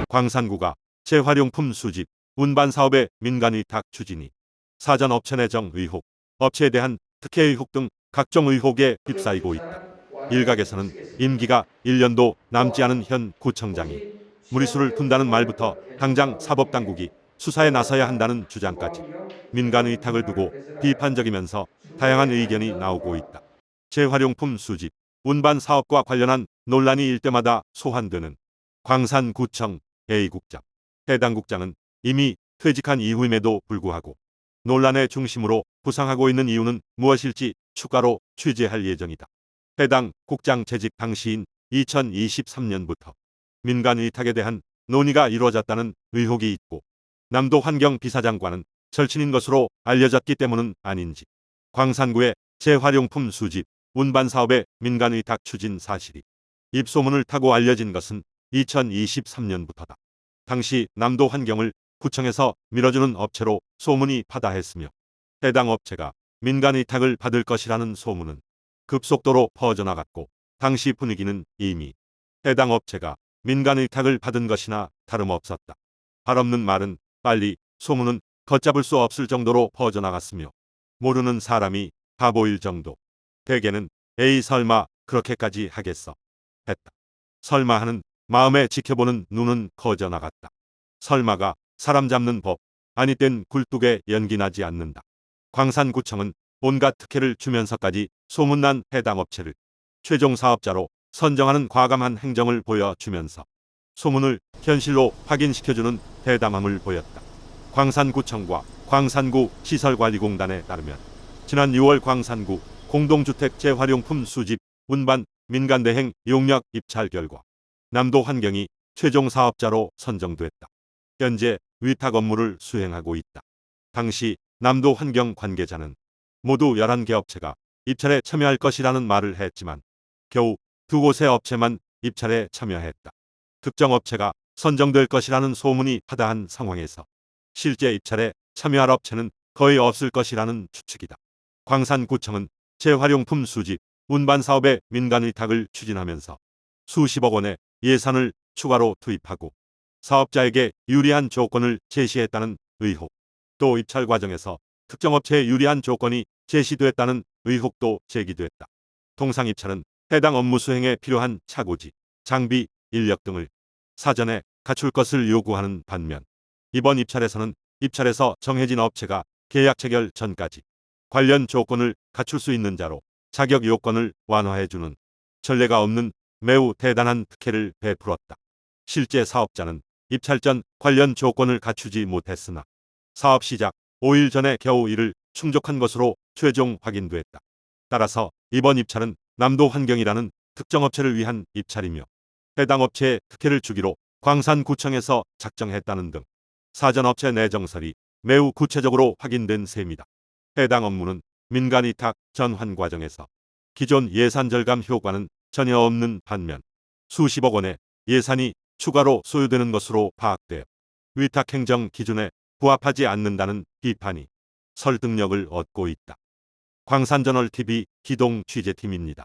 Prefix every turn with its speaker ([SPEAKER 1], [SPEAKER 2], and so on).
[SPEAKER 1] 광산구가 재활용품 수집, 운반 사업의 민간위탁 추진이 사전 업체 내정 의혹, 업체에 대한 특혜 의혹 등 각종 의혹에 휩싸이고 있다. 일각에서는 임기가 1년도 남지 않은 현 구청장이 무리수를 둔다는 말부터 당장 사법당국이 수사에 나서야 한다는 주장까지 민간 의탁을 두고 비판적이면서 다양한 의견이 나오고 있다. 재활용품 수집, 운반 사업과 관련한 논란이 일 때마다 소환되는 광산구청 A국장. 해당 국장은 이미 퇴직한 이후임에도 불구하고 논란의 중심으로 부상하고 있는 이유는 무엇일지 추가로 취재할 예정이다. 해당 국장 재직 당시인 2023년부터 민간 의탁에 대한 논의가 이루어졌다는 의혹이 있고 남도 환경비서장과는 절친인 것으로 알려졌기 때문은 아닌지 광산구의 재활용품 수집, 운반 사업의 민간 의탁 추진 사실이 입소문을 타고 알려진 것은 2023년부터다. 당시 남도 환경을 구청에서 밀어주는 업체로 소문이 파다했으며 해당 업체가 민간 의탁을 받을 것이라는 소문은 급속도로 퍼져나갔고 당시 분위기는 이미 해당 업체가 민간 의탁을 받은 것이나 다름없었다. 발 없는 말은 빨리 소문은 걷잡을 수 없을 정도로 퍼져나갔으며 모르는 사람이 바보일 정도. 대개는 에이 설마 그렇게까지 하겠어 했다. 설마 하는 마음에 지켜보는 눈은 커져나갔다. 설마가 사람 잡는 법, 아니 땐 굴뚝에 연기 나지 않는다. 광산구청은 온갖 특혜를 주면서까지 소문난 해당 업체를 최종 사업자로 선정하는 과감한 행정을 보여주면서 소문을 현실로 확인시켜주는 대담함을 보였다. 광산구청과 광산구 시설관리공단에 따르면 지난 6월 광산구 공동주택 재활용품 수집, 운반, 민간대행 용역 입찰 결과 남도 환경이 최종 사업자로 선정됐다. 현재 위탁 업무를 수행하고 있다. 당시 남도 환경 관계자는 모두 11개 업체가 입찰에 참여할 것이라는 말을 했지만 겨우 2곳의 업체만 입찰에 참여했다. 특정 업체가 선정될 것이라는 소문이 파다한 상황에서 실제 입찰에 참여할 업체는 거의 없을 것이라는 추측이다. 광산구청은 재활용품 수집, 운반 사업의 민간 의탁을 추진하면서 수십억 원의 예산을 추가로 투입하고 사업자에게 유리한 조건을 제시했다는 의혹, 또 입찰 과정에서 특정 업체에 유리한 조건이 제시됐다는 의혹도 제기됐다. 통상 입찰은 해당 업무 수행에 필요한 차고지, 장비, 인력 등을 사전에 갖출 것을 요구하는 반면 이번 입찰에서는 입찰에서 정해진 업체가 계약 체결 전까지 관련 조건을 갖출 수 있는 자로 자격 요건을 완화해주는 전례가 없는 매우 대단한 특혜를 베풀었다. 실제 사업자는 입찰 전 관련 조건을 갖추지 못했으나 사업 시작 5일 전에 겨우 이를 충족한 것으로 최종 확인됐다. 따라서 이번 입찰은 남도 환경이라는 특정 업체를 위한 입찰이며 해당 업체에 특혜를 주기로 광산구청에서 작정했다는 등 사전 업체 내정설이 매우 구체적으로 확인된 셈이다. 해당 업무는 민간 위탁 전환 과정에서 기존 예산 절감 효과는 전혀 없는 반면 수십억 원의 예산이 추가로 소요되는 것으로 파악되어 위탁 행정 기준에 부합하지 않는다는 비판이 설득력을 얻고 있다. 광산저널TV 기동 취재팀입니다.